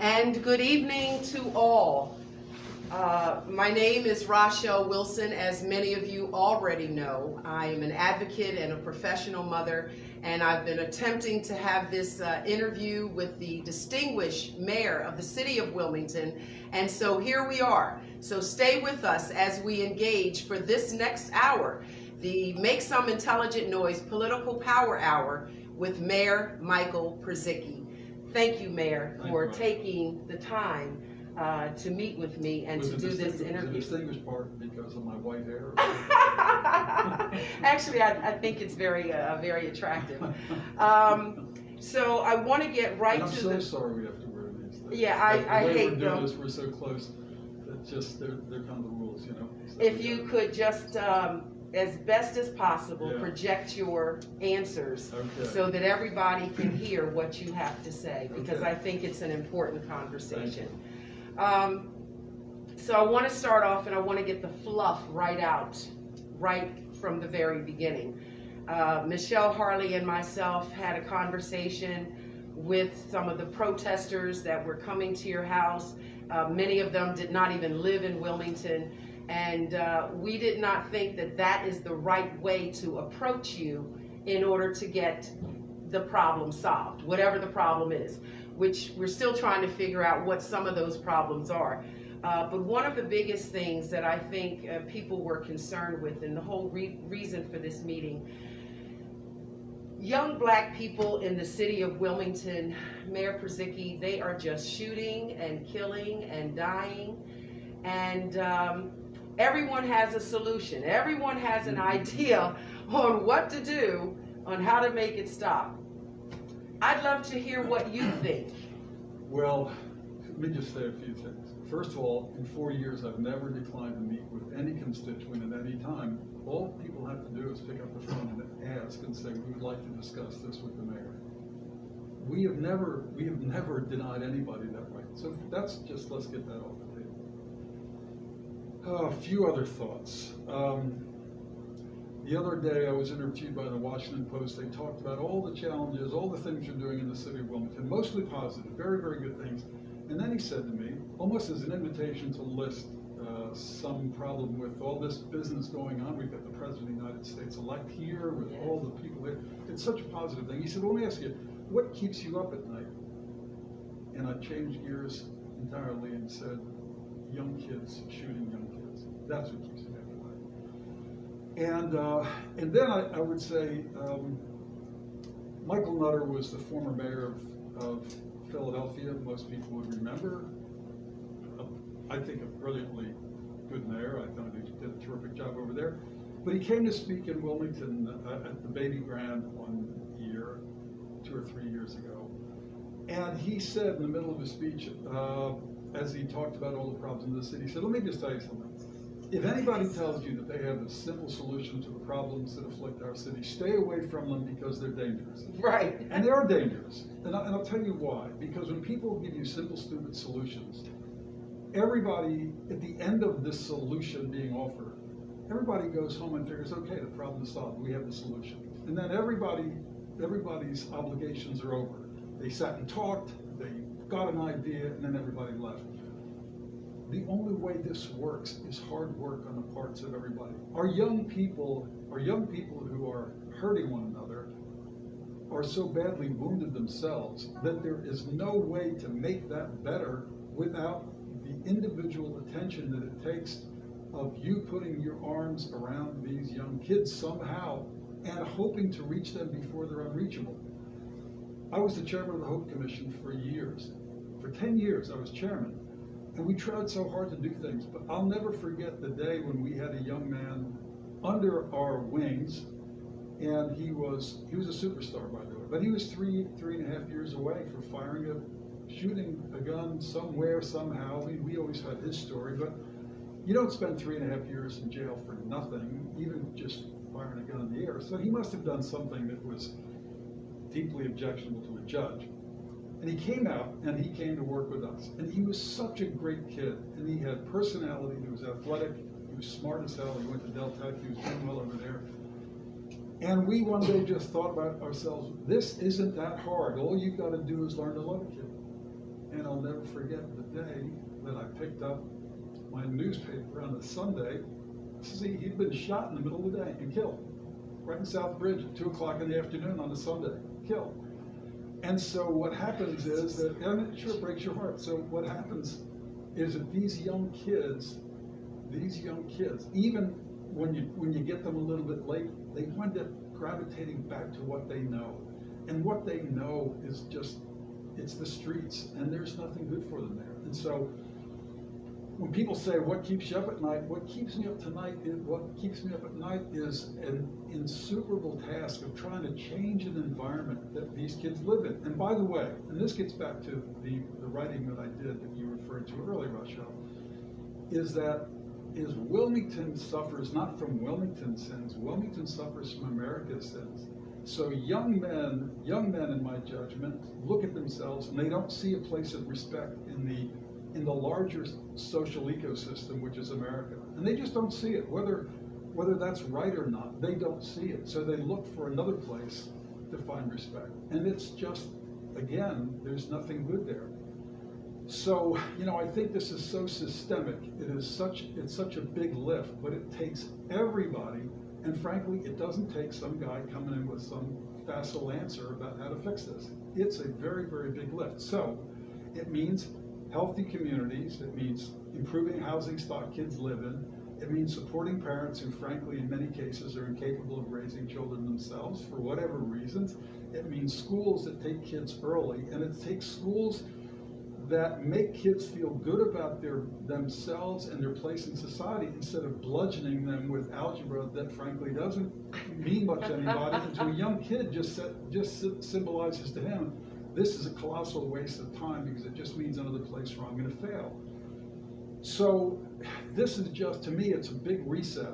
And good evening to all. My name is Rachelle Wilson. As many of you already know, I am an advocate and a professional mother, and I've been attempting to have this interview with the distinguished mayor of the city of Wilmington, and so here we are. So stay with us as we engage for this next hour, the Make Some Intelligent Noise Political Power Hour with Mayor Micheal Purzycki. Thank you, Mayor, for taking the time to meet with me and to do this interview. The distinguished part because of my white hair? Actually, I think it's very attractive. So I want to get right to the... I'm so sorry we have to wear these things. Yeah, I hate them. We're doing this, we're so close that just, they're kind of the rules, you know? So if you could just, as best as possible, project your answers so that everybody can hear what you have to say, because I think it's an important conversation. So I want to start off and I want to get the fluff right from the very beginning. Michelle, Harley, and myself had a conversation with some of the protesters that were coming to your house. Many of them did not even live in Wilmington, and we did not think that that is the right way to approach you in order to get the problem solved, whatever the problem is, which we're still trying to figure out what some of those problems are. But one of the biggest things that I think people were concerned with, and the whole reason for this meeting, young black people in the city of Wilmington, Mayor Purzycki, they are just shooting and killing and dying. And everyone has a solution. Everyone has an idea on what to do, on how to make it stop. I'd love to hear what you think. Well, let me just say a few things. First of all, in 4 years, I've never declined to meet with any constituent at any time. All people have to do is pick up the phone and ask and say, we would like to discuss this with the mayor. We have never denied anybody that right. So that's just, let's get that off the table. A few other thoughts. The other day I was interviewed by the Washington Post. They talked about all the challenges, all the things you're doing in the city of Wilmington, mostly positive, very, very good things. And then he said to me, almost as an invitation to list some problem with all this business going on. We've got the President of the United States elect here with all the people here. It's such a positive thing. He said, well, let me ask you, what keeps you up at night? And I changed gears entirely and said, young kids shooting young kids. That's what keeps me up at night. And then I would say, Michael Nutter was the former mayor of Philadelphia. Most people would remember. I think a brilliantly good mayor. I thought he did a terrific job over there. But he came to speak in Wilmington at the Baby Grand one year, 2 or 3 years ago. And he said in the middle of his speech, as he talked about all the problems in the city, he said, let me just tell you something. If anybody tells you that they have a simple solution to the problems that afflict our city, stay away from them because they're dangerous. Right. And they are dangerous. And I'll tell you why. Because when people give you simple, stupid solutions, everybody, at the end of this solution being offered, everybody goes home and figures, okay, the problem is solved. We have the solution. And then everybody's obligations are over. They sat and talked, they got an idea, and then everybody left. The only way this works is hard work on the parts of everybody. Our young people who are hurting one another are so badly wounded themselves that there is no way to make that better without the individual attention that it takes of you putting your arms around these young kids somehow and hoping to reach them before they're unreachable. I was the chairman of the Hope Commission for years. For 10 years I was chairman. And we tried so hard to do things, but I'll never forget the day when we had a young man under our wings, and he was a superstar, by the way, but he was three and a half years away from shooting a gun somewhere, somehow. We always had his story, but you don't spend 3.5 years in jail for nothing, even just firing a gun in the air. So he must have done something that was deeply objectionable to a judge. And he came out and he came to work with us. And he was such a great kid. And he had personality, he was athletic, he was smart as hell. He went to Del Tech, he was doing well over there. And we one day just thought about ourselves, this isn't that hard. All you've got to do is learn to love a kid. And I'll never forget the day that I picked up my newspaper on a Sunday. See, he'd been shot in the middle of the day and killed, right in South Bridge at 2 o'clock in the afternoon on a Sunday, killed. And so what happens is that, and it sure breaks your heart. So what happens is that these young kids, even when you get them a little bit late, they wind up gravitating back to what they know. And what they know is just, it's the streets, and there's nothing good for them there. And so when people say, what keeps you up at night? What keeps me up at night is an insuperable task of trying to change an environment that these kids live in. And by the way, and this gets back to the writing that I did that you referred to earlier, Rachelle, is Wilmington suffers not from Wilmington's sins. Wilmington suffers from America's sins. So young men, in my judgment, look at themselves and they don't see a place of respect in the larger social ecosystem, which is America. And they just don't see it, whether that's right or not, they don't see it. So they look for another place to find respect. And it's just, again, there's nothing good there. So, I think this is so systemic. It's such a big lift, but it takes everybody. And frankly, it doesn't take some guy coming in with some facile answer about how to fix this. It's a very, very big lift. So it means healthy communities. It means improving housing stock kids live in. It means supporting parents who, frankly, in many cases are incapable of raising children themselves for whatever reasons. It means schools that take kids early, and it takes schools that make kids feel good about themselves and their place in society instead of bludgeoning them with algebra that frankly doesn't mean much to anybody. And to a young kid, just symbolizes to him, this is a colossal waste of time because it just means another place where I'm going to fail. So this is just, to me, it's a big reset.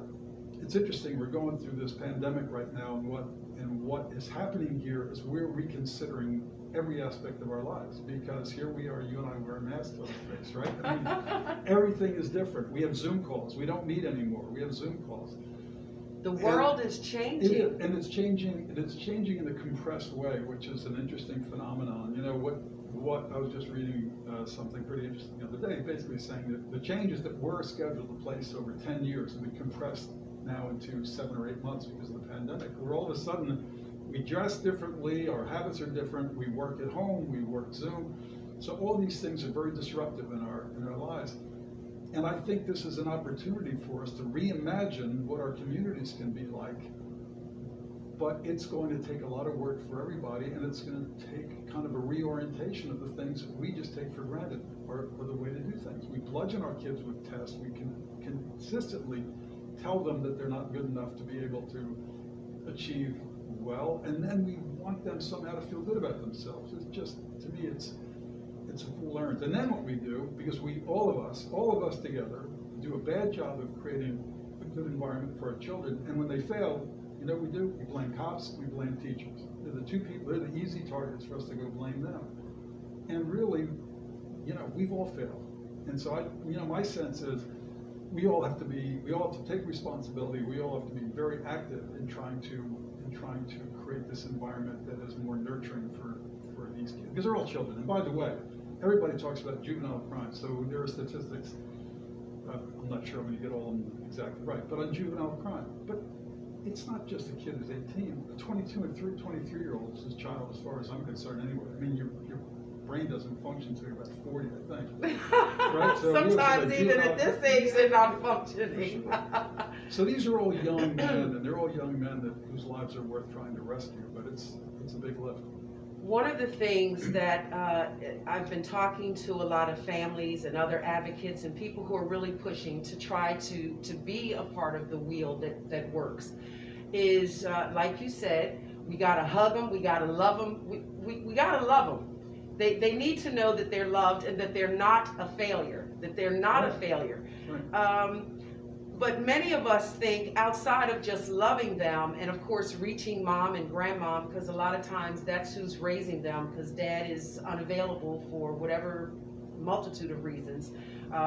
It's interesting, we're going through this pandemic right now, and what is happening here is we're reconsidering every aspect of our lives, because here we are, you and I wear masks on our face, right? I mean, everything is different. We have Zoom calls. We don't meet anymore. We have Zoom calls. The world is changing. And it's changing in a compressed way, which is an interesting phenomenon. What I was just reading something pretty interesting the other day, basically saying that the changes that were scheduled to place over 10 years have been compressed now into 7 or 8 months because of the pandemic, where all of a sudden we dress differently, our habits are different, we work at home, we work Zoom. So all these things are very disruptive in our lives. And I think this is an opportunity for us to reimagine what our communities can be like. But it's going to take a lot of work for everybody, and it's going to take kind of a reorientation of the things that we just take for granted, or the way to do things. We bludgeon our kids with tests. We can consistently tell them that they're not good enough to be able to achieve well, and then we want them somehow to feel good about themselves. It's just, to me, it's a fool errand. And then what we do, because all of us together do a bad job of creating a good environment for our children, and when they fail, you know what we do? We blame cops, we blame teachers. They're the two people, they're the easy targets for us to go blame them. And really, we've all failed. And so my sense is we all have to take responsibility. We all have to be very active in trying to create this environment that is more nurturing for these kids, because they're all children. And by the way, everybody talks about juvenile crime, so there are statistics. I'm not sure I'm going to get all of them exactly right, but on juvenile crime. But it's not just a kid who's 18. A 22 and 23-year-old is a child, as far as I'm concerned, anyway. I mean, your brain doesn't function until you're about 40, I think. Right? So sometimes even at this age, they're not functioning. Sure. So these are all young men, and they're all young men whose lives are worth trying to rescue, but it's a big lift. One of the things that I've been talking to a lot of families and other advocates and people who are really pushing to try to be a part of the wheel that works is, like you said, we got to hug them, we got to love them, we got to love them. They need to know that they're loved and that they're not a failure, Right. But many of us think outside of just loving them and of course reaching mom and grandmom, because a lot of times that's who's raising them, because dad is unavailable for whatever multitude of reasons.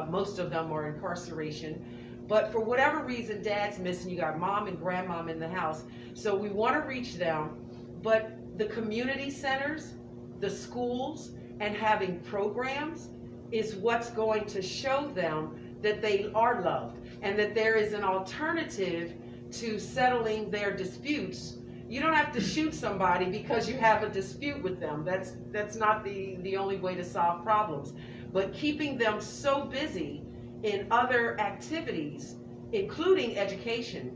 Most of them are incarceration. But for whatever reason, dad's missing. You got mom and grandmom in the house. So we want to reach them. But the community centers, the schools, and having programs is what's going to show them that they are loved and that there is an alternative to settling their disputes. You don't have to shoot somebody because you have a dispute with them. That's not the only way to solve problems. But keeping them so busy in other activities, including education,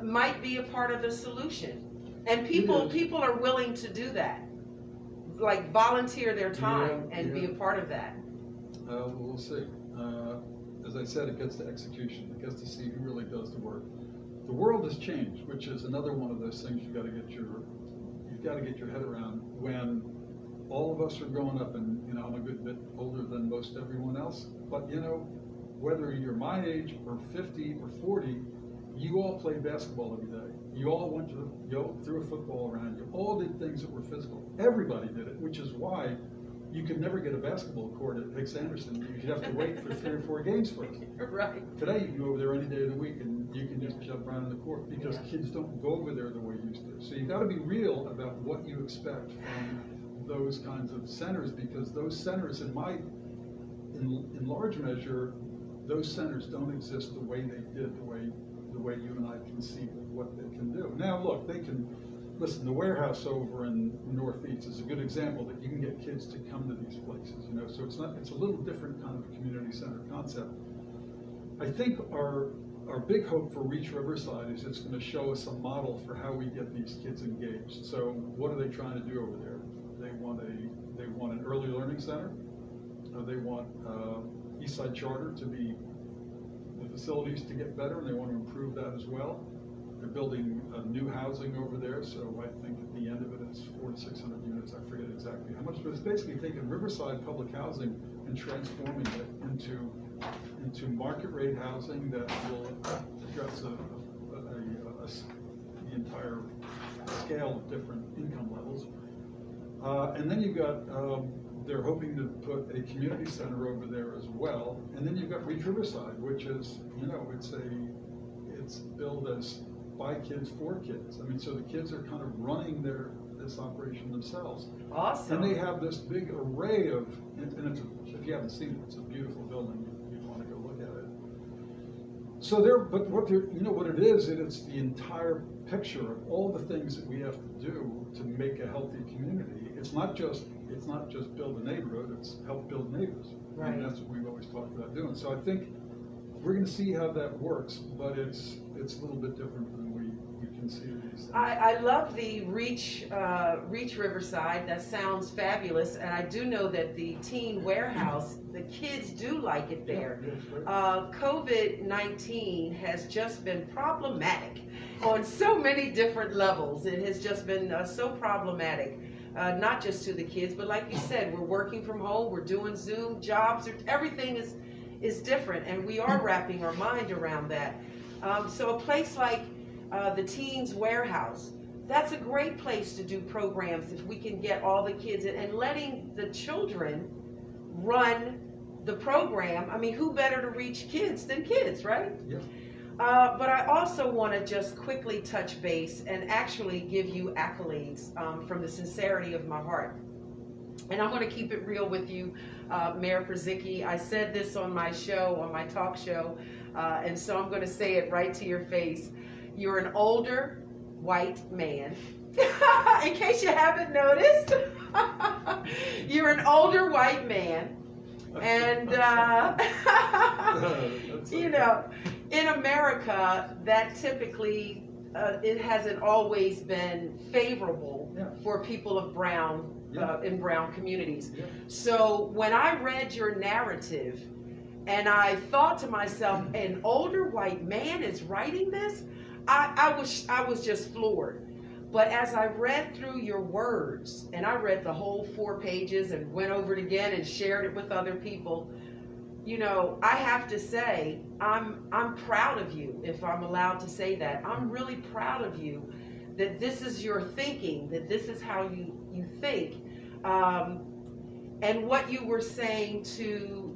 might be a part of the solution. And people are willing to do that, like volunteer their time and be a part of that. We'll see. As I said, it gets to execution. It gets to see who really does the work. The world has changed, which is another one of those things you've got to get your head around. When all of us are growing up, and I'm a good bit older than most everyone else, but whether you're my age or 50 or 40, you all played basketball every day. You all threw a football around. You all did things that were physical. Everybody did it, which is why you could never get a basketball court at Hicks Anderson. You'd have to wait for 3 or 4 games first. Right. Today you can go over there any day of the week and you can just jump around in the court because kids don't go over there the way you used to. So you've got to be real about what you expect from those kinds of centers, because those centers, in large measure, those centers don't exist the way they did, the way you and I conceive of what they can do. Now look, they can. Listen, the warehouse over in Northeast is a good example that you can get kids to come to these places, so it's a little different kind of a community center concept. I think our big hope for Reach Riverside is it's going to show us a model for how we get these kids engaged. So what are they trying to do over there? They want an early learning center. They want Eastside Charter to be the facilities to get better, and they want to improve that as well. They're building new housing over there, so I think at the end of it, it's 400 to 600 units. I forget exactly how much, but it's basically taking Riverside public housing and transforming it into market rate housing that will address the entire scale of different income levels. And then you've got, they're hoping to put a community center over there as well. And then you've got Reach Riverside, which is, it's billed as by kids for kids. I mean, so the kids are kind of running this operation themselves. Awesome. And they have this big array of, and if you haven't seen it, it's a beautiful building. You'd want to go look at it. So what it is, it's the entire picture of all the things that we have to do to make a healthy community. It's not just build a neighborhood, it's help build neighbors. Right. And that's what we've always talked about doing. So I think we're going to see how that works, but it's a little bit different than we conceive these things. I love the Reach Riverside. That sounds fabulous, and I do know that the teen warehouse, the kids do like it there. Yeah, COVID-19 has just been problematic on so many different levels. It has just been so problematic. Not just to the kids, but like you said, we're working from home, we're doing Zoom, jobs, everything is different, and we are wrapping our mind around that. So a place like the Teens Warehouse, that's a great place to do programs if we can get all the kids in, and letting the children run the program. I mean, who better to reach kids than kids, right? Yeah. But I also want to just quickly touch base and actually give you accolades from the sincerity of my heart. And I'm going to keep it real with you, Mayor Purzycki. I said this on my show, on my talk show, and so I'm going to say it right to your face. You're an older white man. In case you haven't noticed, you're an older white man. And, in America, that typically, it hasn't always been favorable for people of brown, in brown communities. Yeah. So when I read your narrative and I thought to myself, an older white man is writing this, I was just floored. But as I read through your words, and I read the whole 4 pages and went over it again and shared it with other people, I have to say, I'm proud of you, if I'm allowed to say that. I'm really proud of you that this is your thinking, that this is how you think. And what you were saying to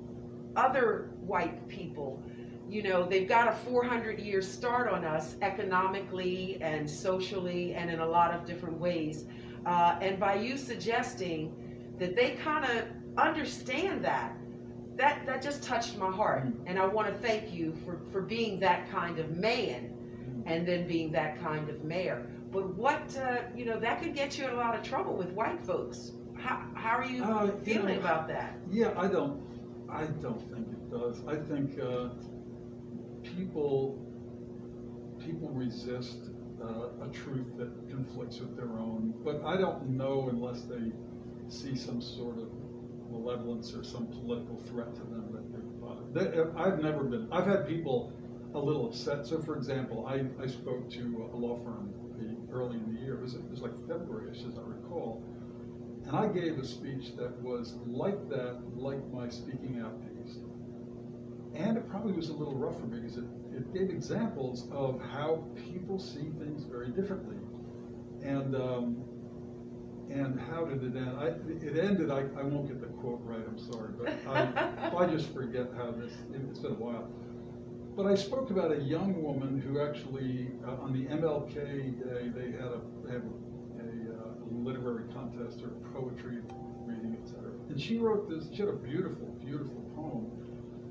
other white people, they've got a 400-year start on us economically and socially and in a lot of different ways. And by you suggesting that they kind of understand that. That just touched my heart, and I want to thank you for being that kind of man, and then being that kind of mayor. But what that could get you in a lot of trouble with white folks. How are you feeling about that? Yeah, I don't think it does. I think people resist a truth that conflicts with their own, but I don't know unless they see some sort of malevolence or some political threat to them that I've had people a little upset. So for example, I spoke to a law firm early in the year, it was like February, as I recall, and I gave a speech that was like that, like my speaking out piece. And it probably was a little rougher because it gave examples of how people see things very differently. And how did it end? It ended, I won't get the quote right, I'm sorry, but I just forget how it's been a while. But I spoke about a young woman who actually, on the MLK Day, they had a literary contest or poetry reading, etc. And she wrote this, she had a beautiful, beautiful poem.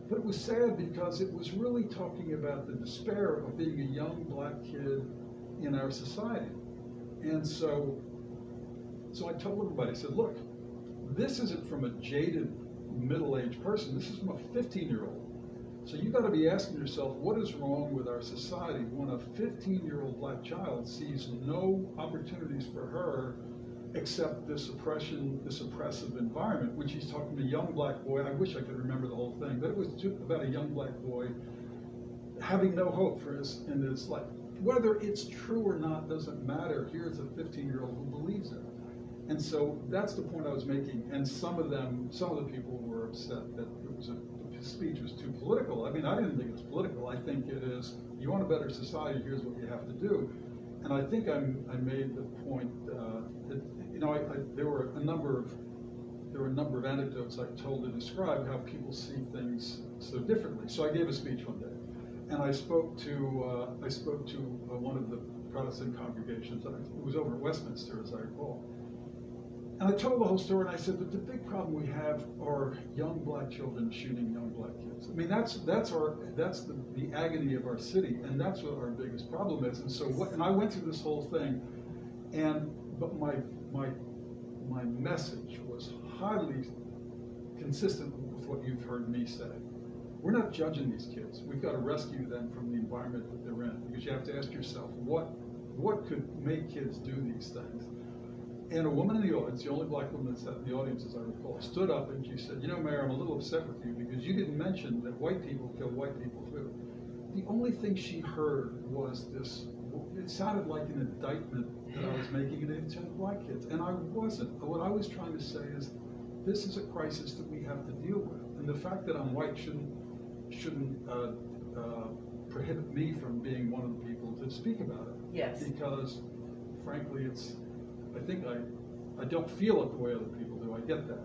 But it was sad because it was really talking about the despair of being a young black kid in our society. And so I told everybody, I said, look, this isn't from a jaded middle-aged person, this is from a 15-year-old. So you got to be asking yourself, what is wrong with our society when a 15-year-old black child sees no opportunities for her except this oppression, this oppressive environment, which he's talking to a young black boy. I wish I could remember the whole thing, but it was about a young black boy having no hope for in his life. Whether it's true or not doesn't matter. Here's a 15-year-old who believes it. And so that's the point I was making. And some of the people were upset that the speech was too political. I mean, I didn't think it was political. I think it is, you want a better society, here's what you have to do. And I think I made the point that, there were a number of anecdotes I told to describe how people see things so differently. So I gave a speech one day, and I spoke to one of the Protestant congregations. It was over at Westminster, as I recall. And I told the whole story, and I said, but the big problem we have are young black children shooting young black kids. I mean, that's the agony of our city, and that's what our biggest problem is. And so and I went through this whole thing, but my message was highly consistent with what you've heard me say. We're not judging these kids. We've got to rescue them from the environment that they're in, because you have to ask yourself, what could make kids do these things? And a woman in the audience, the only black woman that sat in the audience, as I recall, stood up and she said, Mayor, I'm a little upset with you because you didn't mention that white people kill white people too. The only thing she heard was this, it sounded like an indictment that I was making against black kids, and I wasn't. What I was trying to say is, this is a crisis that we have to deal with, and the fact that I'm white shouldn't prohibit me from being one of the people to speak about it. Yes. Because, frankly, I don't feel it the way other people do. I get that,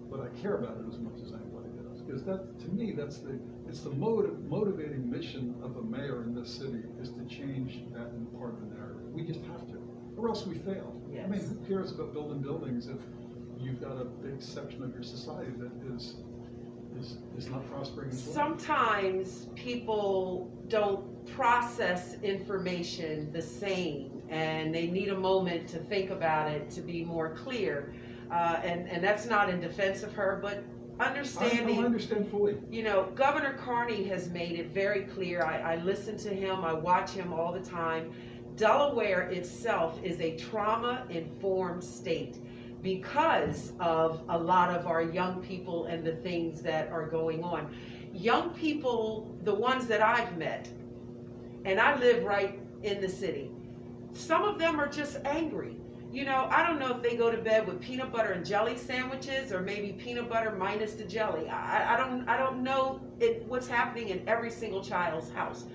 but I care about it as much as anybody does. Because that, to me, it's the motivating mission of a mayor in this city is to change that part of the narrative. We just have to, or else we fail. Yes. I mean, who cares about building buildings if you've got a big section of your society that is not prospering as well? Sometimes people don't process information the same, and they need a moment to think about it to be more clear. And that's not in defense of her, but understanding. I understand fully. Governor Carney has made it very clear. I listen to him, I watch him all the time. Delaware itself is a trauma-informed state because of a lot of our young people and the things that are going on. Young people, the ones that I've met, and I live right in the city, some of them are just angry. I don't know if they go to bed with peanut butter and jelly sandwiches or maybe peanut butter minus the jelly. I don't know what's happening in every single child's house.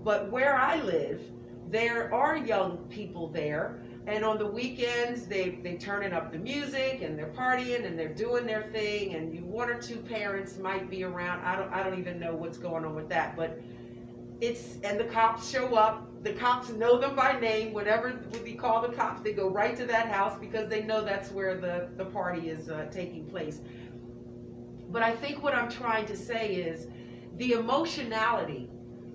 But where I live, there are young people there, and on the weekends they turning up the music and they're partying and they're doing their thing, and one or two parents might be around. I don't even know what's going on with that, but and the cops show up the cops know them by name. Whenever we call the cops, they go right to that house because they know that's where the party is taking place. But I think what I'm trying to say is the emotionality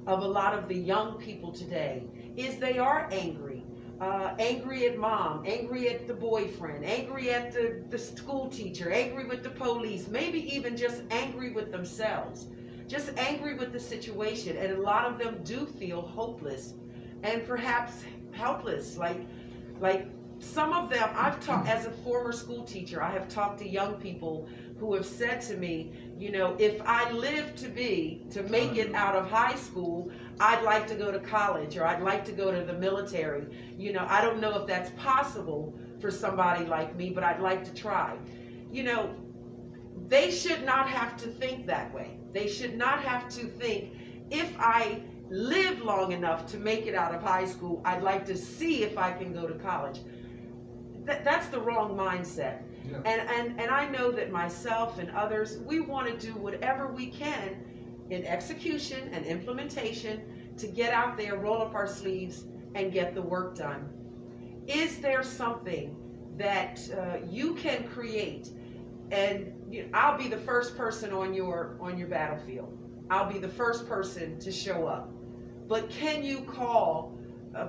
of a lot of the young people today is they are angry. Angry at mom, angry at the boyfriend, angry at the school teacher, angry with the police, maybe even just angry with themselves, just angry with the situation. And a lot of them do feel hopeless and perhaps helpless. Like some of them, I've talked, as a former school teacher, I have talked to young people who have said to me, you know, if I live to make it out of high school, I'd like to go to college, or I'd like to go to the military. You know, I don't know if that's possible for somebody like me, but I'd like to try. You know, they should not have to think that way. They should not have to think, if I live long enough to make it out of high school, I'd like to see if I can go to college. That's the wrong mindset. Yeah. And I know that myself and others, we want to do whatever we can in execution and implementation to get out there, roll up our sleeves, and get the work done. Is there something that you can create? And I'll be the first person on your battlefield. I'll be the first person to show up. But can you call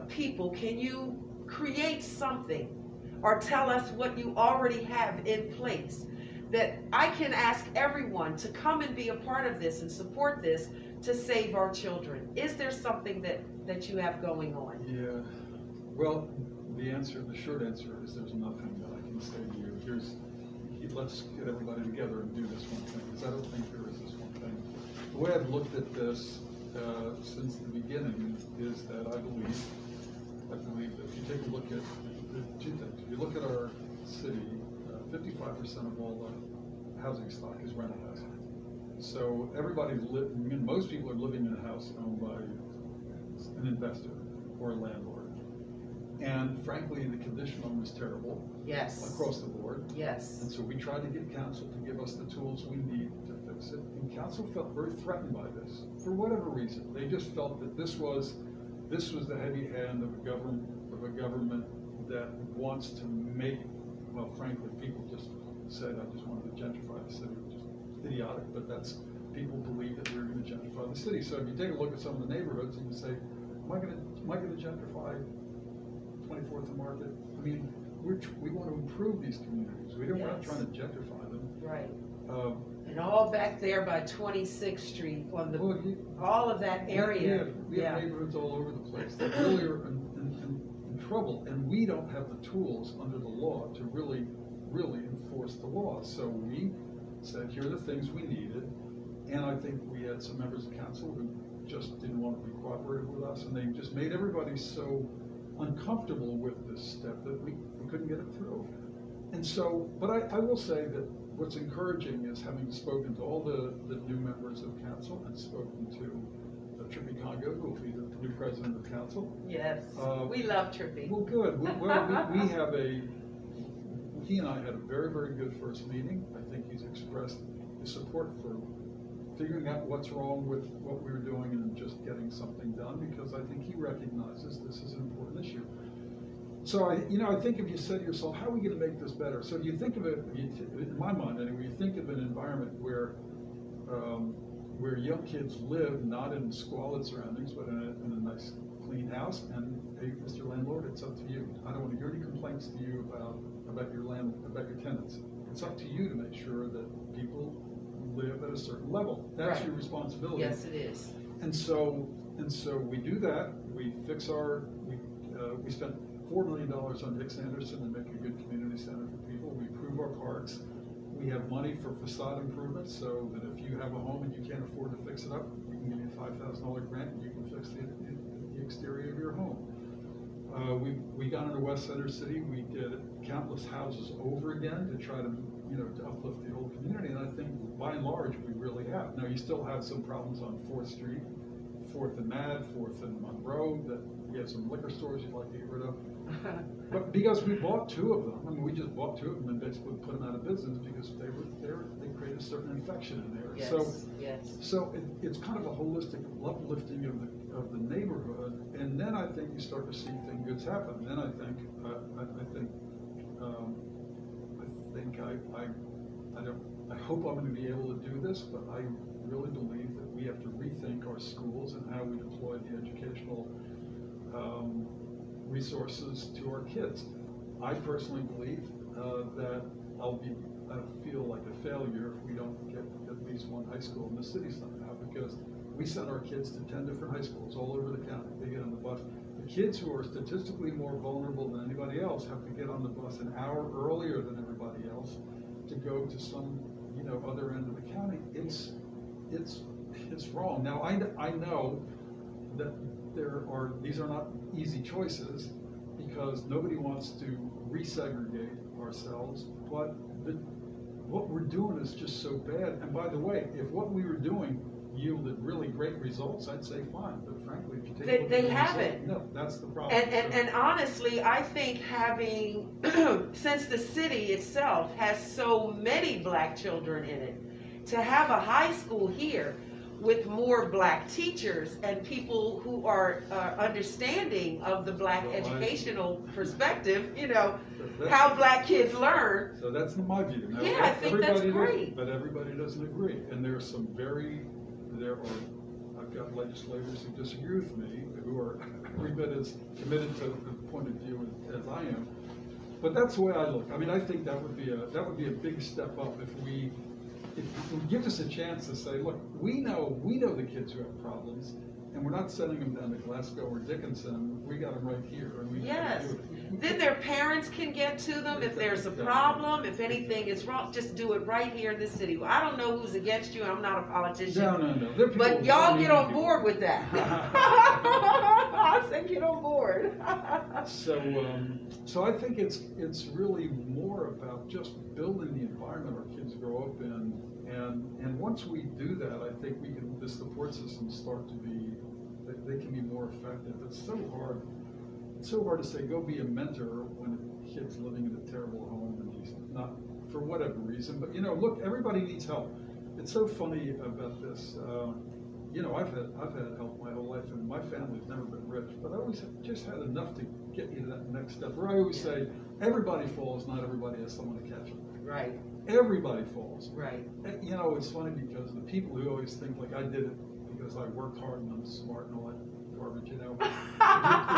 people? Can you create something? Or tell us what you already have in place, that I can ask everyone to come and be a part of this and support this to save our children? Is there something that you have going on? Yeah, well, the short answer is there's nothing that I can say to you. Let's get everybody together and do this one thing, because I don't think there is this one thing. The way I've looked at this since the beginning is that I believe that if you take a look at two things. If you look at our city, 55% of all the housing stock is rental housing. So most people are living in a house owned by an investor or a landlord. And frankly, the condition of them is terrible. Yes. Across the board. Yes. And so we tried to get council to give us the tools we need to fix it. And council felt very threatened by this for whatever reason. They just felt that this was the heavy hand of a government that wants to make, well, frankly, people just said, I just wanted to gentrify the city, which is idiotic, but people believe that we're going to gentrify the city. So if you take a look at some of the neighborhoods and you say, am I going to gentrify 24th and Market? I mean, we want to improve these communities. We're not trying to gentrify them. Right. And all back there by 26th Street, on all of that area. We have neighborhoods all over the place that really are in trouble, and we don't have the tools under the law to really enforce the law. So we said, here are the things we needed, and I think we had some members of council who just didn't want to be cooperative with us, and they just made everybody so uncomfortable with this step that we couldn't get it through. And so, but I will say that what's encouraging is, having spoken to all the new members of council and spoken to Trippy Congo, who will be the new president of council. Yes, we love Trippy. Well, good. He and I had a very, very good first meeting. I think he's expressed his support for figuring out what's wrong with what we were doing and just getting something done, because I think he recognizes this is an important issue. So I think if you said to yourself, how are we going to make this better? So you think of it, in my mind anyway, you think of an environment where young kids live not in squalid surroundings, but in a nice, clean house. And hey, Mr. Landlord, it's up to you. I don't want to hear any complaints to you about your tenants. It's up to you to make sure that people live at a certain level. That's your responsibility. Yes, it is. And so we do that. We fix we spent $4 million on Hicks Anderson to make a good community center for people. We improve our parks. We have money for facade improvements, so that if you have a home and you can't afford to fix it up, we can give you a $5,000 grant and you can fix the exterior of your home. We got into West Center City. We did countless houses over again to try to uplift the whole community, and I think by and large we really have. Now you still have some problems on 4th Street, 4th and Mad, 4th and Monroe, that we have some liquor stores you'd like to get rid of. But because we bought 2 of them, I mean, we just bought 2 of them and basically put them out of business because they created a certain infection in there. Yes, So, yes. so it's kind of a holistic uplifting of the neighborhood, and then I think you start to see things good happen. Then I think I hope I'm going to be able to do this, but I really believe that we have to rethink our schools and how we deploy the educational resources to our kids. I personally believe that I feel like a failure if we don't get at least one high school in the city somehow, because we send our kids to 10 different high schools all over the county. They get on the bus. The kids who are statistically more vulnerable than anybody else have to get on the bus an hour earlier than everybody else to go to some, other end of the county. It's wrong. Now I know that these are not easy choices, because nobody wants to resegregate ourselves, but what we're doing is just so bad. And by the way, if what we were doing yielded really great results, I'd say fine. But frankly, if you take a look They at haven't. No, that's the problem. And honestly, I think having, since the city itself has so many black children in it, to have a high school here with more black teachers and people who are understanding of the black educational perspective, how black kids learn. So that's my view. Now, Yeah, I think that's great. But everybody doesn't agree. And there are I've got legislators who disagree with me, who are every bit as committed to the point of view as I am. But that's the way I look. I mean, I think that would be a big step up if we give us a chance to say, look, we know the kids who have problems, and we're not sending them down to Glasgow or Dickinson. We got them right here, and we Yes. do it. Then their parents can get to them if there's a problem, if anything is wrong. Just do it right here in this city. Well, I don't know who's against you. I'm not a politician. No. There are people But y'all who get on people. board with that. I say get on board. So I think it's really more about just building the environment our kids grow up in, and once we do that, I think the support systems start to be, they can be more effective. It's so hard. It's so hard to say go be a mentor when a kid's living in a terrible home and he's not, for whatever reason. But look, everybody needs help. It's so funny about this. I've had help my whole life, and my family's never been rich, but I always just had enough to get you to that next step. Where I always say, everybody falls, not everybody has someone to catch them. Right. Everybody falls. Right. And, it's funny because the people who always think like I did it because I worked hard and I'm smart and all that garbage, if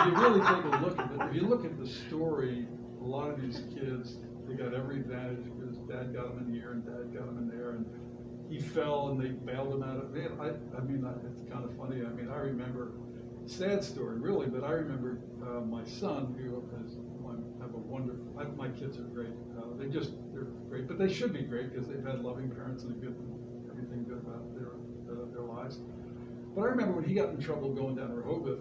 you really take a look at it, if you look at the story, a lot of these kids, they got every advantage because dad got them in here and dad got them in there, and he fell and they bailed him out of it. I mean, it's kind of funny. I mean, I remember, sad story really, but I remember my son, who have a wonderful, my kids are great. They're great, but they should be great because they've had loving parents and everything good about their lives. But I remember when he got in trouble going down Rehoboth,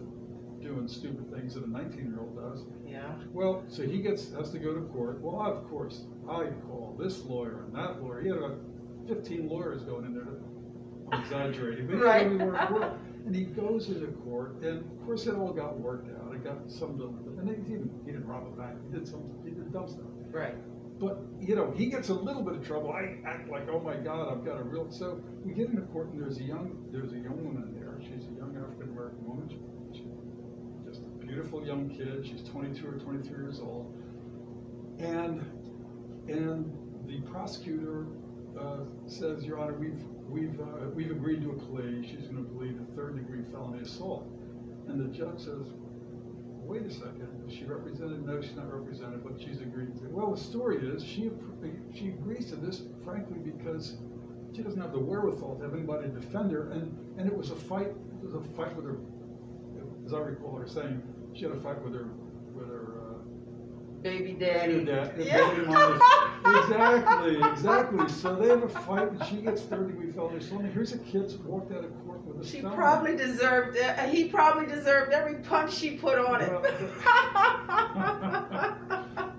doing stupid things that a 19-year-old does. Yeah. Well, so he has to go to court. Well, of course, I call this lawyer and that lawyer. He had about 15 lawyers going in there. I'm exaggerating, but Right. And he goes into court, and of course it all got worked out. It got some done, and he didn't rob a bank. He did dumb stuff. Right. But he gets a little bit of trouble. I act like, oh my God, I've got a real. So we get into court, and there's a young woman there. She's a young African American woman. She's just a beautiful young kid. She's 22 or 23 years old, and the prosecutor says, Your Honor, we've agreed to a plea. She's going to plead a third-degree felony assault, and the judge says, wait a second, is she represented? No, she's not represented, but she's agreed to. Well, the story is she agrees to this, frankly, because she doesn't have the wherewithal to have anybody to defend her, and it was a fight. It was a fight with her, as I recall her saying, she had a fight with her baby daddy. Yeah. Baby mama. Exactly. So they have a fight, and she gets third-degree felony assault. And here's a kid walked out of court with a He felony. probably deserved every punch she put on it.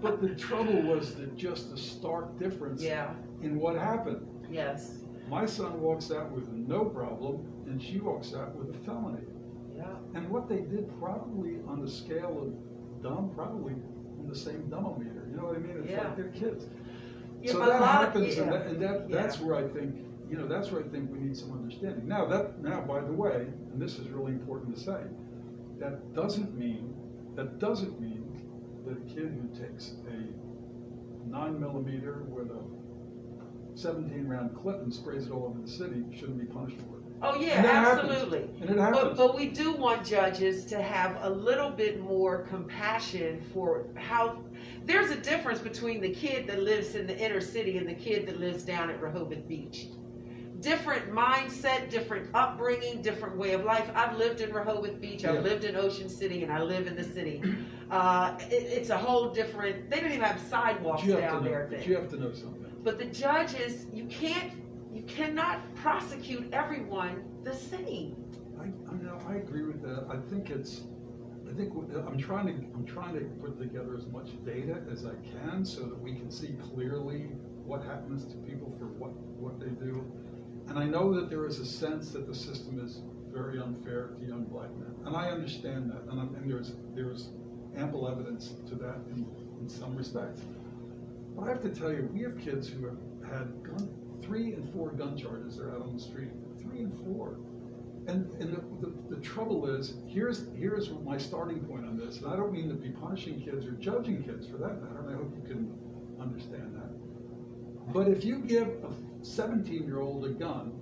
But the trouble was just the stark difference in what happened. Yes. My son walks out with no problem, and she walks out with a felony. Yeah. And what they did, probably on the scale of dumb, probably on the same dumbometer. You know what I mean? It's like they're kids. Yeah, So but a that lot- happens, yeah. that's where I think, that's where I think we need some understanding. Now, by the way, and this is really important to say, that doesn't mean that a kid who takes a 9mm with a 17-round clip and sprays it all over the city shouldn't be punished for it. Oh, yeah, And that happens. absolutely. And it happens. But we do want judges to have a little bit more compassion for how, there's a difference between the kid that lives in the inner city and the kid that lives down at Rehoboth Beach. Different mindset, different upbringing, different way of life. I've lived in Rehoboth Beach, I've lived in Ocean City, and I live in the city. It's a whole different, they don't even have sidewalks down there. But you have to know something. But the judges, you cannot prosecute everyone the same. I agree with that. I'm trying to put together as much data as I can so that we can see clearly what happens to people for what they do. And I know that there is a sense that the system is very unfair to young black men, and I understand that, and there's ample evidence to that in some respects. But I have to tell you, we have kids who have had 3 and 4 gun charges. They're out on the street, 3 and 4. And the trouble is, here's my starting point on this, and I don't mean to be punishing kids or judging kids for that matter, and I hope you can understand that. But if you give a 17-year-old a gun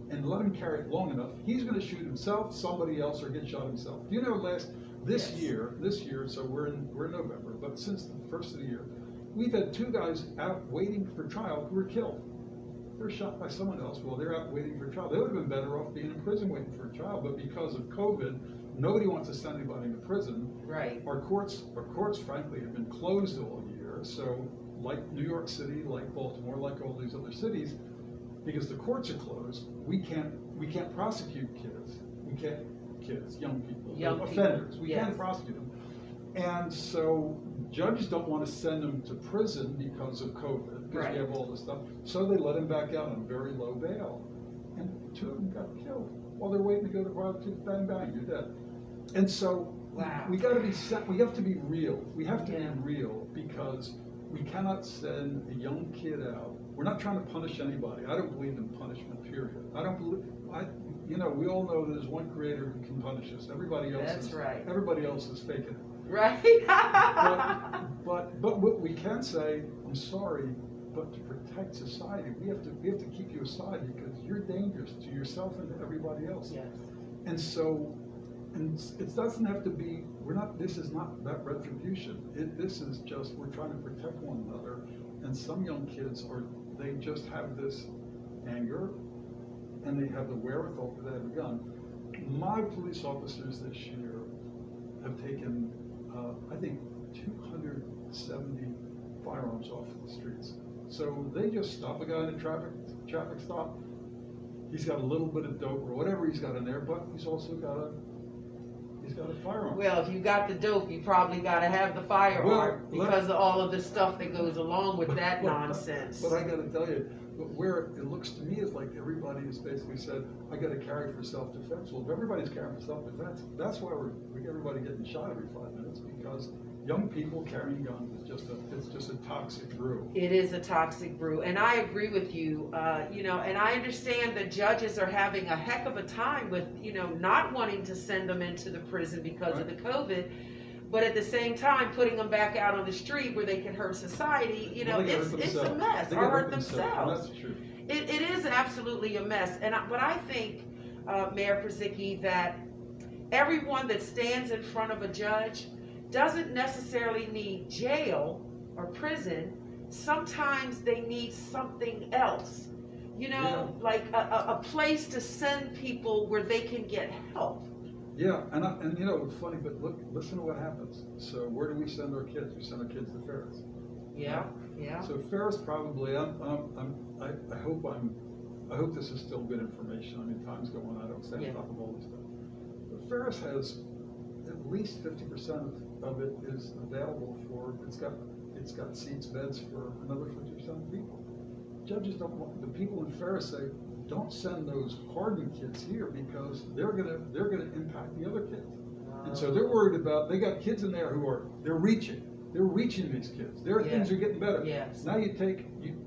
and let him carry it long enough, he's going to shoot himself, somebody else, or get shot himself. You know, this year, so we're in November, but since the first of the year, we've had 2 guys out waiting for trial who were killed. They're shot by someone else. Well, they're out waiting for trial. They would have been better off being in prison waiting for a trial, but because of COVID, nobody wants to send anybody to prison. Right. Our courts, frankly, have been closed all year. So, like New York City, like Baltimore, like all these other cities, because the courts are closed, we can't prosecute kids. Young people, offenders. We can't prosecute them. And so judges don't want to send them to prison because of COVID, because we have all this stuff. So they let them back out on very low bail. And 2 of them got killed while they're waiting to go to trial. Bang, bang, you're dead. And so we got to be we have to be real. We have to be real, because we cannot send a young kid out. We're not trying to punish anybody. I don't believe in punishment, period. We all know there's one creator who can punish us. Everybody else is faking it. Right. but what we can say, I'm sorry, but to protect society, we have to keep you aside, because you're dangerous to yourself and to everybody else. Yes. And so, it doesn't have to be. This is not about retribution. This is just, we're trying to protect one another. And some young kids they just have this anger, and they have the wherewithal to have a gun. My police officers this year have taken, I think, 270 firearms off the streets. So they just stop a guy in a traffic stop. He's got a little bit of dope or whatever he's got in there, but he's also got a firearm. Well, if you got the dope, you probably got to have the firearm, because of all of the stuff that goes along with that nonsense. But I got to tell you, where it looks to me is like everybody has basically said, I got to carry for self-defense. Well, if everybody's carrying for self-defense, that's why we get everybody getting shot every 5 minutes, because young people carrying guns is just a toxic brew. It is a toxic brew, and I agree with you. And I understand that judges are having a heck of a time with, not wanting to send them into the prison because of the COVID, but at the same time putting them back out on the street where they can hurt society. It's a mess. Or hurt themselves. That's true. It is absolutely a mess. But I think, Mayor Purzycki, that everyone that stands in front of a judge doesn't necessarily need jail or prison. Sometimes they need something else, like a place to send people where they can get help. Yeah, and it's funny, but listen to what happens. So where do we send our kids? We send our kids to Ferris. Yeah. So Ferris probably. I hope this is still good information. I mean, time's going on. I don't stay on top of all this stuff. But Ferris has at least 50% of it is available for. It's got seats, beds for another 50% of people. Judges don't want. The people in Ferris say, don't send those hardened kids here, because they're gonna impact the other kids. And so they're worried about. They got kids in there they're reaching these kids. Their things are getting better. Yes. Now you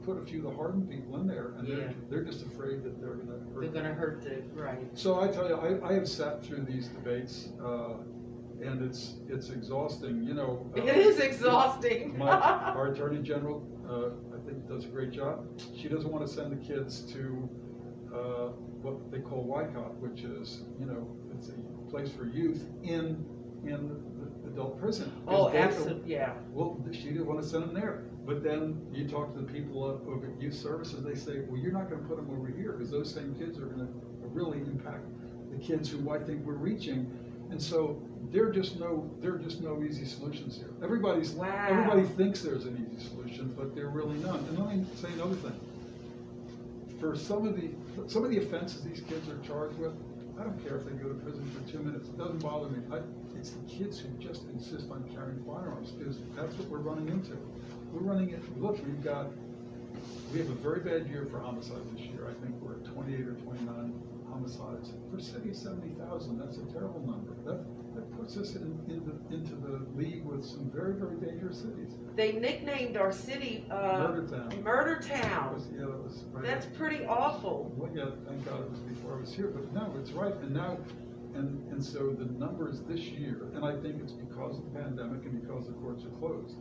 put a few of the hardened people in there, and Yeah. they're just afraid that they're going to hurt. They're going to hurt the right. So I tell you, I have sat through these debates, and it's exhausting. You know, It is exhausting. Our Attorney General, I think, does a great job. She doesn't want to send the kids to what they call YCOP, which is, you know, it's a place for youth in the adult prison. Oh, absolutely, yeah. Well, she didn't want to send them there. But then you talk to the people over at Youth Services, they say, well, you're not going to put them over here because those same kids are going to really impact the kids who I think we're reaching. And so there are just no easy solutions here. Everybody thinks there's an easy solution, but there are really none. And let me say another thing. For some of the offenses these kids are charged with, I don't care if they go to prison for 2 minutes. It doesn't bother me. It's the kids who just insist on carrying firearms, because that's what we're running into. We're running into, look, we have a very bad year for homicides this year. I think we're at 28 or 29 homicides. For a city of 70,000, that's a terrible number. That puts us into the league with some very, very dangerous cities. They nicknamed our city Murder Town. Murder Town. That was right. That's pretty awful. Well, yeah, thank God it was before I was here, but no, it's right. And now, and so the numbers this year, and I think it's because of the pandemic and because the courts are closed,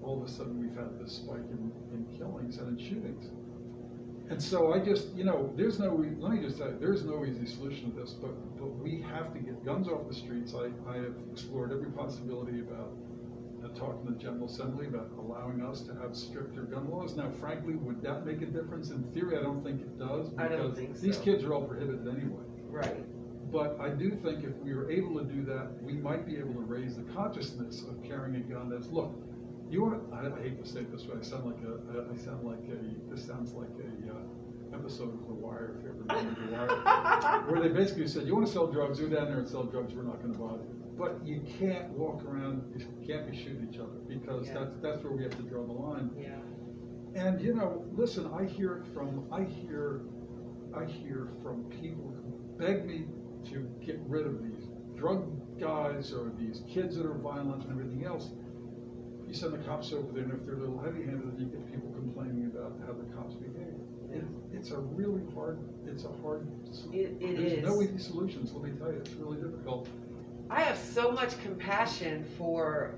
all of a sudden we've had this spike in killings and in shootings. And so I just, you know, let me just tell you, there's no easy solution to this, but we have to get guns off the streets. I have explored every possibility about talking to the General Assembly about allowing us to have stricter gun laws. Now, frankly, would that make a difference? In theory, I don't think it does, because I don't think so. These kids are all prohibited anyway. Right. But I do think if we were able to do that, we might be able to raise the consciousness of carrying a gun as, look, you want, I hate to say it this way, this sounds like a episode of The Wire, if you ever remember The Wire, where they basically said, you want to sell drugs, go down there and sell drugs, we're not going to bother you. But you can't walk around, you can't be shooting each other, because that's where we have to draw the line. Yeah. And you know, listen, I hear from people who beg me to get rid of these drug guys or these kids that are violent and everything else. You send the cops over there, and if they're a little heavy-handed, you get people complaining about how the cops behave. It's a really hard, it's a hard solution. There's no easy solutions, let me tell you, it's really difficult. I have so much compassion for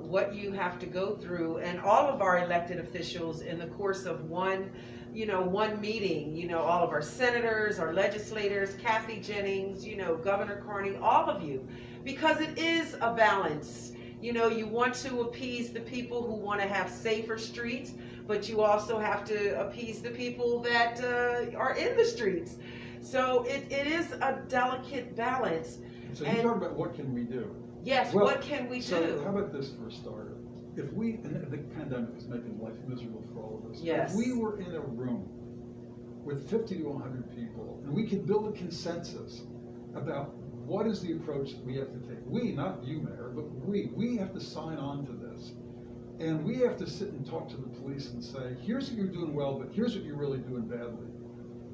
what you have to go through, and all of our elected officials in the course of one meeting, all of our senators, our legislators, Kathy Jennings, Governor Carney, all of you, because it is a balance. You want to appease the people who want to have safer streets, but you also have to appease the people that are in the streets. So it is a delicate balance. So you talk about what can we do? Yes, well, what can we do? So how about this for a starter? And the pandemic is making life miserable for all of us. Yes. If we were in a room with 50 to 100 people, and we could build a consensus about what is the approach that we have to take. We, not you, Mayor, but we have to sign on to this. And we have to sit and talk to the police and say, here's what you're doing well, but here's what you're really doing badly.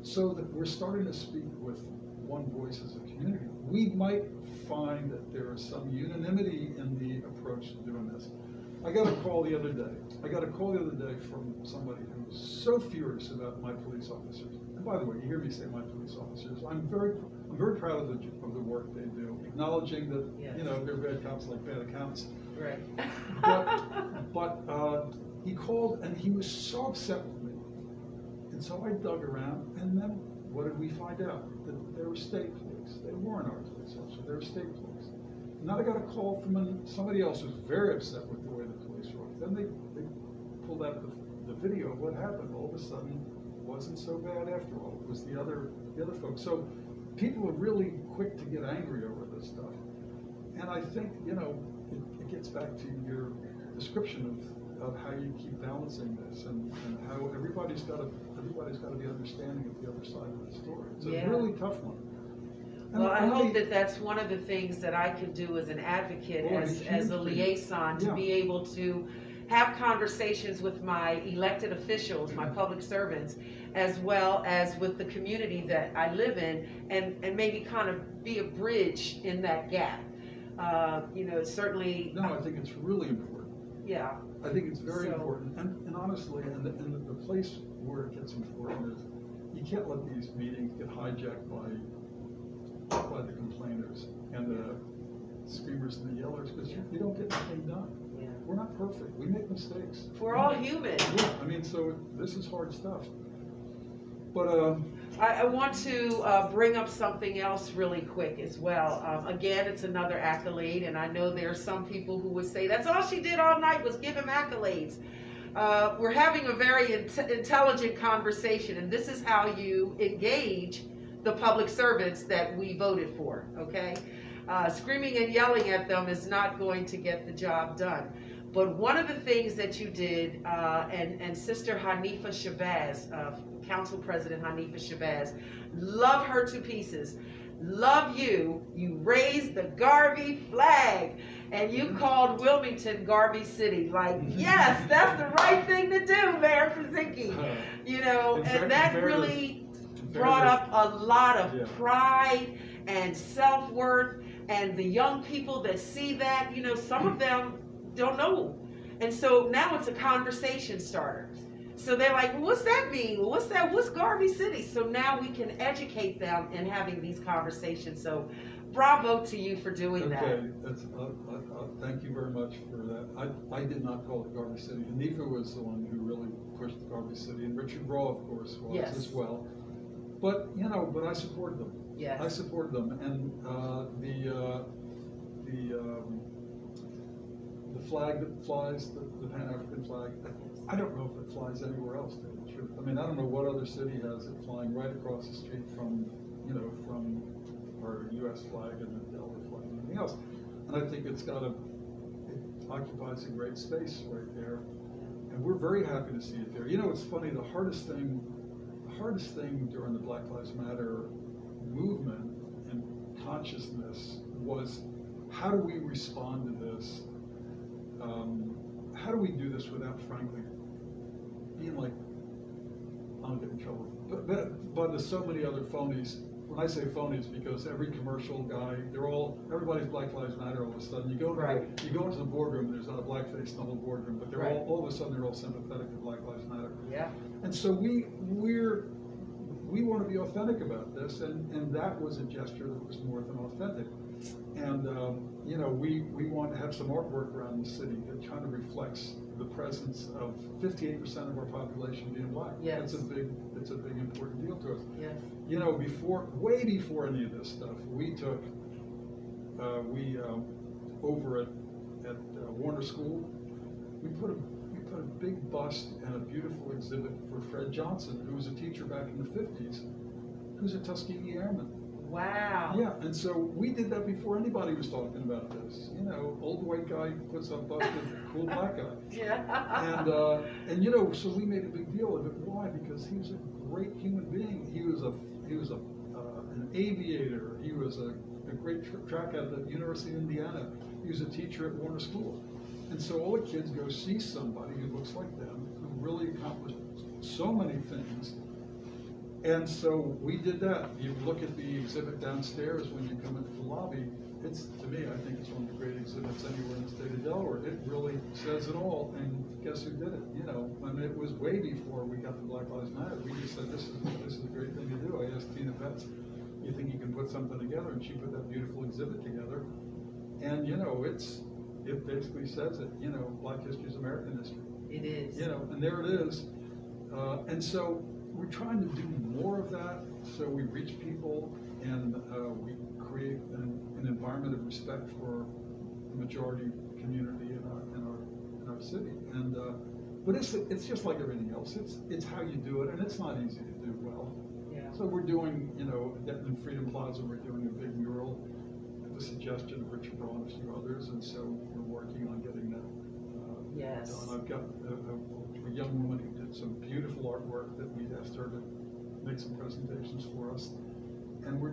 So that we're starting to speak with one voice as a community. We might find that there is some unanimity in the approach to doing this. I got a call the other day from somebody who was so furious about my police officers. And by the way, you hear me say my police officers. I'm very proud of the work they do, acknowledging that they're bad cops like bad accountants. Right. but he called and he was so upset with me, and so I dug around, and then what did we find out? That they were state police. They weren't our police officers. They were state police. And then I got a call from somebody else who was very upset with the way the police worked. Then they pulled out the video of what happened. All of a sudden, it wasn't so bad after all. It was the other folks. So people are really quick to get angry over this stuff. And I think, it gets back to your description of how you keep balancing this and how everybody's got to be understanding of the other side of the story. It's a really tough one. Well, I hope that's one of the things that I could do as an advocate, as a liaison, to be able to have conversations with my elected officials, my public servants, as well as with the community that I live in, and maybe kind of be a bridge in that gap. Certainly. No, I think it's really important. Yeah. I think it's very So- important, and honestly, and the place where it gets important is, you can't let these meetings get hijacked by the complainers and the screamers and the yellers, because you don't get anything done. Yeah. We're not perfect, we make mistakes. We're all human. Yeah, I mean, so this is hard stuff. But, I want to bring up something else really quick as well. Again, it's another accolade, and I know there are some people who would say that's all she did all night was give him accolades. We're having a very intelligent conversation, and this is how you engage the public servants that we voted for, okay? Screaming and yelling at them is not going to get the job done. But one of the things that you did, and Sister Hanifa Shabazz, Council President Hanifa Shabazz, love her to pieces. Love you. You raised the Garvey flag, and you called Wilmington Garvey City. Like, yes, that's the right thing to do, Mayor Purzycki. You know, and that really brought up a lot of pride and self-worth, and the young people that see that, you know, some of them don't know. And so now it's a conversation starter. So they're like, well, what's that mean? Well, what's Garvey City? So now we can educate them in having these conversations. So bravo to you for doing that. Okay, thank you very much for that. I did not call it Garvey City. Hanifa was the one who really pushed Garvey City, and Richard Raw, of course, was as well. But, you know, I supported them. Yes. I supported them, and the flag that flies, the Pan-African flag, I don't know if it flies anywhere else, to tell you the truth. I mean, I don't know what other city has it flying right across the street from, you know, from our U.S. flag and the Delaware flag and everything else. And I think it occupies a great space right there, and we're very happy to see it there. You know, it's funny, the hardest thing during the Black Lives Matter movement and consciousness was, how do we respond to this? How do we do this without, frankly, being like, I'll get in trouble, but there's so many other phonies. When I say phonies, because every commercial guy, everybody's Black Lives Matter all of a sudden. You go into the boardroom, there's not a blackface in the whole boardroom, but they're all of a sudden they're all sympathetic to Black Lives Matter. Yeah. And so we want to be authentic about this, and that was a gesture that was more than authentic. And you know, we want to have some artwork around the city that kind of reflects the presence of 58% of our population being black. Yes. It's a big important deal to us. Yes. You know, way before any of this stuff, we took over at Warner School, we put a big bust and a beautiful exhibit for Fred Johnson, who was a teacher back in the 50s, who's a Tuskegee Airman. Wow. Yeah, and so we did that before anybody was talking about this. You know, old white guy puts up bust with a cool black guy. Yeah. And you know, so we made a big deal of it. Why? Because he was a great human being. He was an aviator. He was a great track at the University of Indiana. He was a teacher at Warner School. And so all the kids go see somebody who looks like them, who really accomplished so many things. And so we did that. You look at the exhibit downstairs when you come into the lobby, to me, I think it's one of the great exhibits anywhere in the state of Delaware. It really says it all, and guess who did it? You know, and it was way before we got to Black Lives Matter. We just said, this is a great thing to do. I asked Tina Betts, you think you can put something together? And she put that beautiful exhibit together. And, you know, it basically says it, you know, Black history is American history. It is. You know, and there it is. And so we're trying to do more of that, so we reach people and we create an environment of respect for the majority community in our city. And but it's just like everything else. It's how you do it, and it's not easy to do well. Yeah. So we're doing, you know, in Freedom Plaza, we're doing a big mural at the suggestion of Richard Braun and a few others, and so we're working on getting that Yes. done. I've got a young woman who did some beautiful artwork that we asked her to make some presentations for us, and we're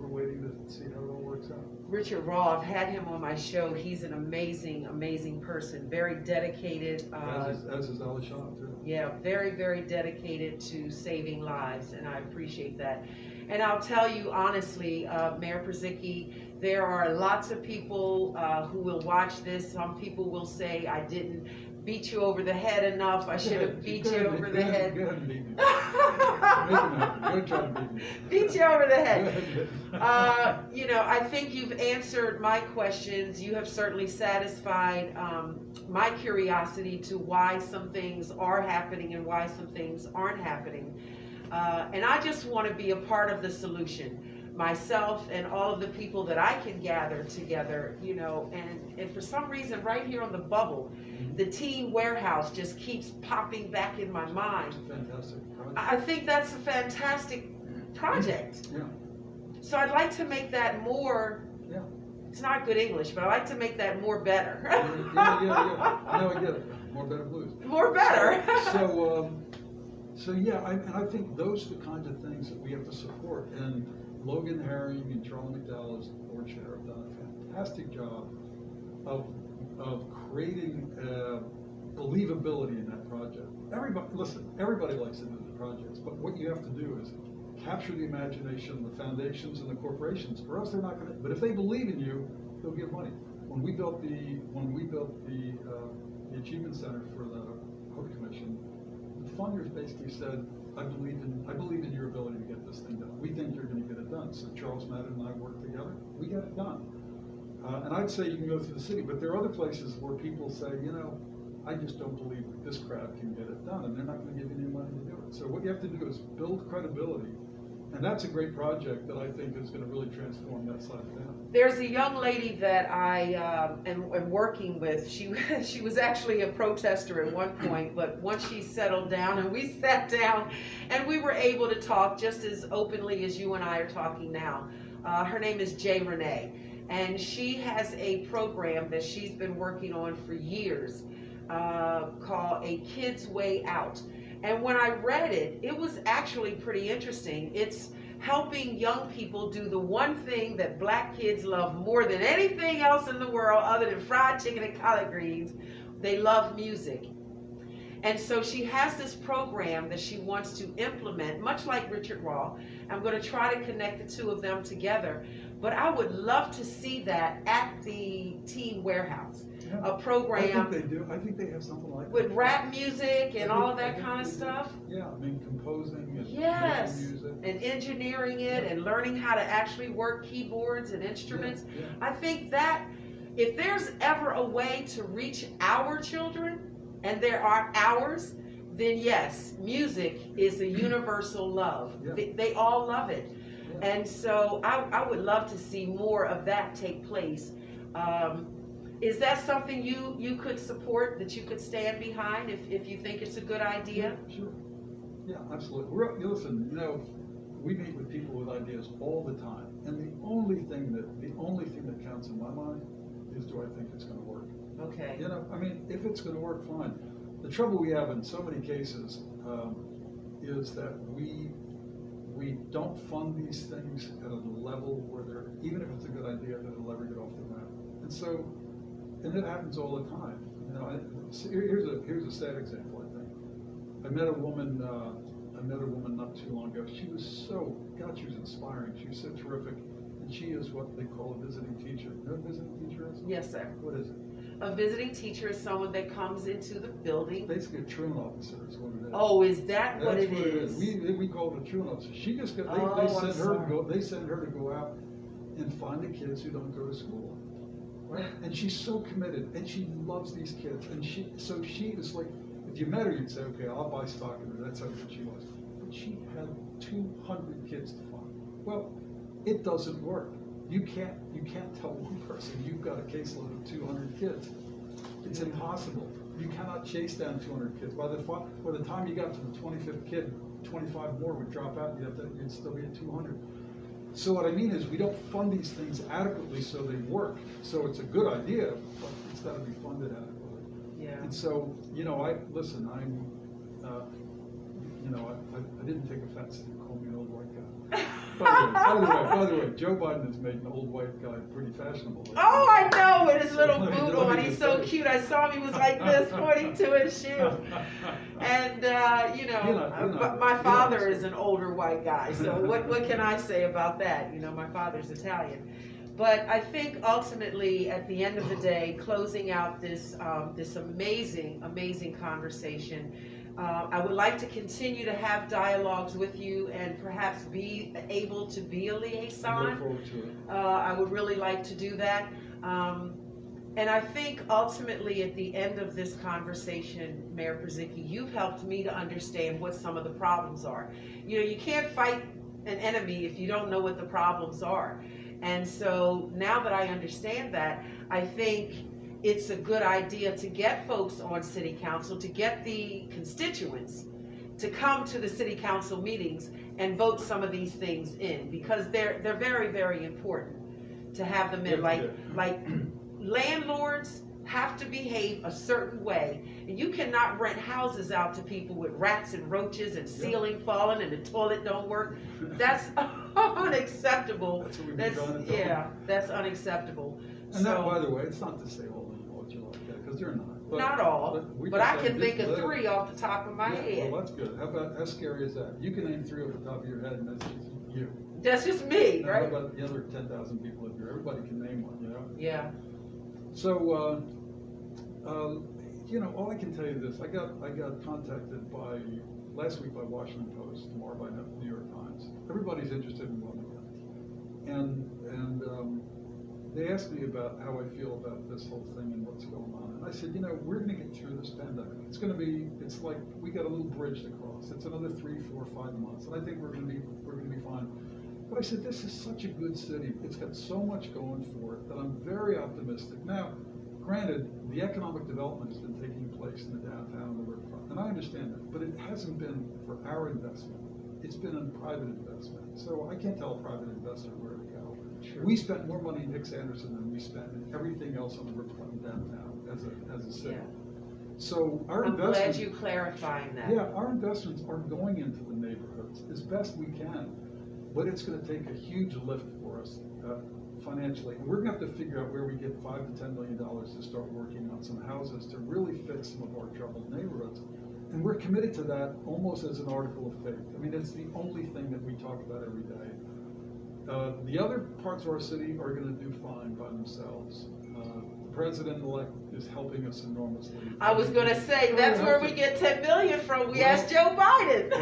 waiting to see how it all works out. Richard Raw, I've had him on my show. He's an amazing person, very dedicated. As is Ali Shah, too. Yeah, very, very dedicated to saving lives, and I appreciate that. And I'll tell you honestly, Mayor Purzycki, there are lots of people who will watch this. Some people will say I didn't beat you over the head enough. I should have beat you over the head. Go ahead and beat me. Make it happen. Go try to beat me. Beat you over the head. You know, I think you've answered my questions. You have certainly satisfied my curiosity to why some things are happening and why some things aren't happening. And I just want to be a part of the solution. Myself and all of the people that I can gather together, you know, and for some reason right here on the bubble, the teen warehouse just keeps popping back in my mind. Fantastic project. I think that's a fantastic project. Yeah. So I'd like to make that more, Yeah. it's not good English, but I'd like to make that more better. Yeah. No, I get it. More better blues. More better. So yeah, and I think those are the kinds of things that we have to support. And Logan Herring and Charlie McDowell as the board chair have done a fantastic job of creating believability in that project. Everybody likes to do the projects, but what you have to do is capture the imagination of the foundations and the corporations, or else they're not going to. But if they believe in you, they'll give money. When we built the Achievement Center for the Hope Commission, the funders basically said, I believe in your ability to get this thing done. We think you're going to get it done. So Charles Madden and I worked together. We got it done. And I'd say you can go through the city, but there are other places where people say, you know, I just don't believe that this crowd can get it done, and they're not going to give you any money to do it. So what you have to do is build credibility. And that's a great project that I think is going to really transform that side of town. There's a young lady that I am working with. She was actually a protester at one point, but once she settled down and we sat down and we were able to talk just as openly as you and I are talking now. Her name is Jay Renee, and she has a program that she's been working on for years called A Kid's Way Out. And when I read it, it was actually pretty interesting. It's helping young people do the one thing that black kids love more than anything else in the world other than fried chicken and collard greens. They love music. And so she has this program that she wants to implement, much like Richard Raw. I'm going to try to connect the two of them together. But I would love to see that at the Teen Warehouse. Yeah. A program. I think they do. I think they have something like with that. Rap music and all of that kind of stuff. Yeah, I mean composing and yes, making music. And engineering it and learning how to actually work keyboards and instruments. Yeah. I think that if there's ever a way to reach our children, and there are ours, then yes, music is a universal love. Yeah. They all love it. Yeah. And so I would love to see more of that take place. Is that something you could support, that you could stand behind if you think it's a good idea? Yeah, sure. Yeah, absolutely. Listen, you know, we meet with people with ideas all the time, and the only thing that counts in my mind is, do I think it's going to work? Okay. You know, I mean, if it's going to work, fine. The trouble we have in so many cases is that we don't fund these things at a level where they're, even if it's a good idea, that it'll ever get off the ground. And it happens all the time. You know, here's a sad example. I think I met a woman not too long ago. She was she was inspiring. She was so terrific, and she is what they call a visiting teacher. You know what a visiting teacher is? Yes, sir. What is it? A visiting teacher is someone that comes into the building. Basically, a truant officer is what it is. Oh, is that That's what it is? We call it a truant officer. She just got. They send her to go out and find the kids who don't go to school. Right? And she's so committed, and she loves these kids, and she is like, if you met her, you'd say, okay, I'll buy stock in her. That's how good she was. But she had 200 kids to find. Well, it doesn't work. You can't tell one person you've got a caseload of 200 kids. It's impossible. You cannot chase down 200 kids. By the time you got to the 25th kid, 25 more would drop out. You'd still be at 200. So what I mean is, we don't fund these things adequately so they work. So it's a good idea, but it's got to be funded adequately. Yeah. And so, you know, I didn't take offense that you called me an old white guy. By the way, Joe Biden has made an old white guy pretty fashionable. Oh, I know, with his little Let me boot on. He's so finish. cute. I saw him, he was like this, pointing to his shoe. And, my father is an older white guy, so what can I say about that? You know, my father's Italian. But I think ultimately, at the end of the day, closing out this amazing conversation, I would like to continue to have dialogues with you and perhaps be able to be a liaison. I look forward to it. I would really like to do that. And I think ultimately at the end of this conversation, Mayor Purzycki, you've helped me to understand what some of the problems are. You know, you can't fight an enemy if you don't know what the problems are. And so now that I understand that, I think it's a good idea to get folks on city council, to get the constituents to come to the city council meetings and vote some of these things in, because they're very, very important to have them in. Like landlords have to behave a certain way, and you cannot rent houses out to people with rats and roaches and ceiling falling and the toilet don't work. That's unacceptable. That's unacceptable. And that, by the way, it's not to say all landlords are like that, because they're not. Not all, but I can think of 3 off the top of my head. Well, that's good. How scary is that? You can name 3 off the top of your head, and that's just you. That's just me, now, right? How about the other 10,000 people in here? Everybody can name one, you know? Yeah. So, you know, all I can tell you is this. I got contacted last week by Washington Post, tomorrow by New York Times. Everybody's interested in Wilmington. And they asked me about how I feel about this whole thing and what's going on. And I said, you know, we're going to get through this pandemic. It's like we got a little bridge to cross. It's another 3, 4, 5 months. And I think we're going to be fine. But I said, this is such a good city. It's got so much going for it that I'm very optimistic. Now, granted, the economic development has been taking place in the downtown and the riverfront, and I understand that, but it hasn't been for our investment. It's been in private investment. So I can't tell a private investor where to go. Sure. We spent more money in Hicks Anderson than we spent in everything else on the riverfront and downtown as a city. Yeah. So our I'm glad you clarifying that. Yeah, our investments are going into the neighborhoods as best we can, but it's going to take a huge lift for us financially, and we're going to have to figure out where we get $5 to $10 million to start working on some houses to really fix some of our troubled neighborhoods. And we're committed to that almost as an article of faith. I mean, it's the only thing that we talk about every day. The other parts of our city are going to do fine by themselves. The president-elect is helping us enormously. I was going to say, that's where we get $10 million from. We asked Joe Biden.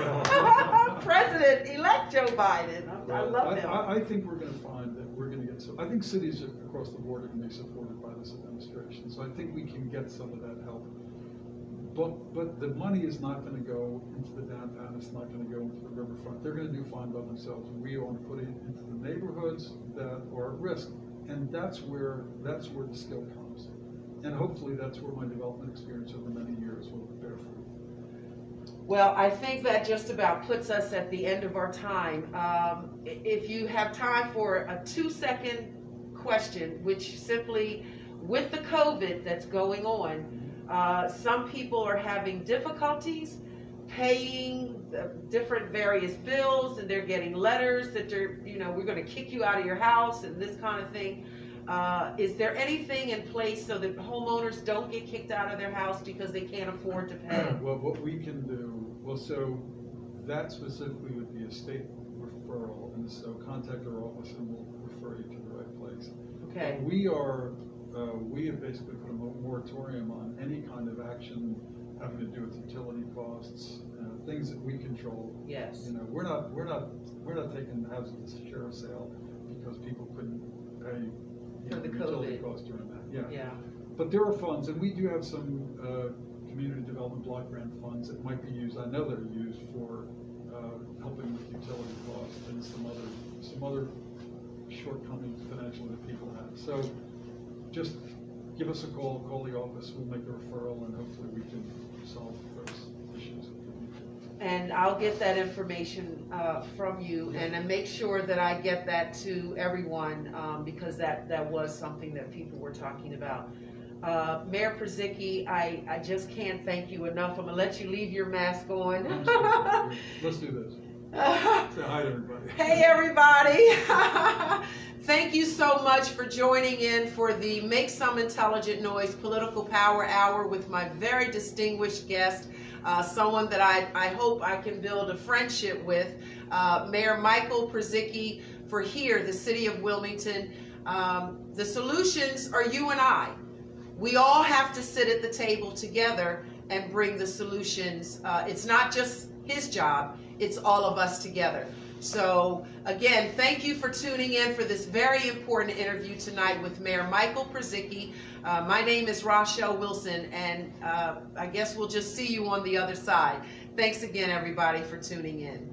President-elect Joe Biden. I love him. I think we're going to find that we're going to get some. I think cities across the board are going to be supported by this administration. So I think we can get some of that help. But the money is not going to go into the downtown. It's not going to go into the riverfront. They're going to do fine by themselves. We want to put it into the neighborhoods that are at risk, and that's where the skill comes. And hopefully that's where my development experience over many years will bear fruit. Well, I think that just about puts us at the end of our time. If you have time for a 2-second question, which simply, with the COVID that's going on, some people are having difficulties paying different various bills, and they're getting letters that we're going to kick you out of your house and this kind of thing. Is there anything in place so that homeowners don't get kicked out of their house because they can't afford to pay? Well, what we can do, so that specifically would be a state referral, and so contact our office and we'll refer you to the right place. Okay. But we have basically put a moratorium on any kind of action having to do with utility costs, things that we control. Yes. You know, we're not taking houses to sheriff's sale because people couldn't pay utility costs during that. Yeah. Yeah. But there are funds, and we do have some community development block grant funds that might be used. I know they're used for helping with utility costs and some other shortcomings financially that people have. So just give us a call the office, we'll make a referral, and hopefully we can solve those issues. And I'll get that information from you, and make sure that I get that to everyone, because that was something that people were talking about. Mayor Purzycki, I just can't thank you enough. I'm going to let you leave your mask on. Let's do this. Say hi to everybody. Hey, everybody. Thank you so much for joining in for the Make Some Intelligent Noise Political Power Hour with my very distinguished guest, someone that I hope I can build a friendship with, Mayor Micheal Purzycki for here, the city of Wilmington. The solutions are you and I. We all have to sit at the table together and bring the solutions. It's not just his job, it's all of us together. So again, thank you for tuning in for this very important interview tonight with Mayor Micheal Purzycki. My name is Rachelle Wilson, and I guess we'll just see you on the other side. Thanks again, everybody, for tuning in.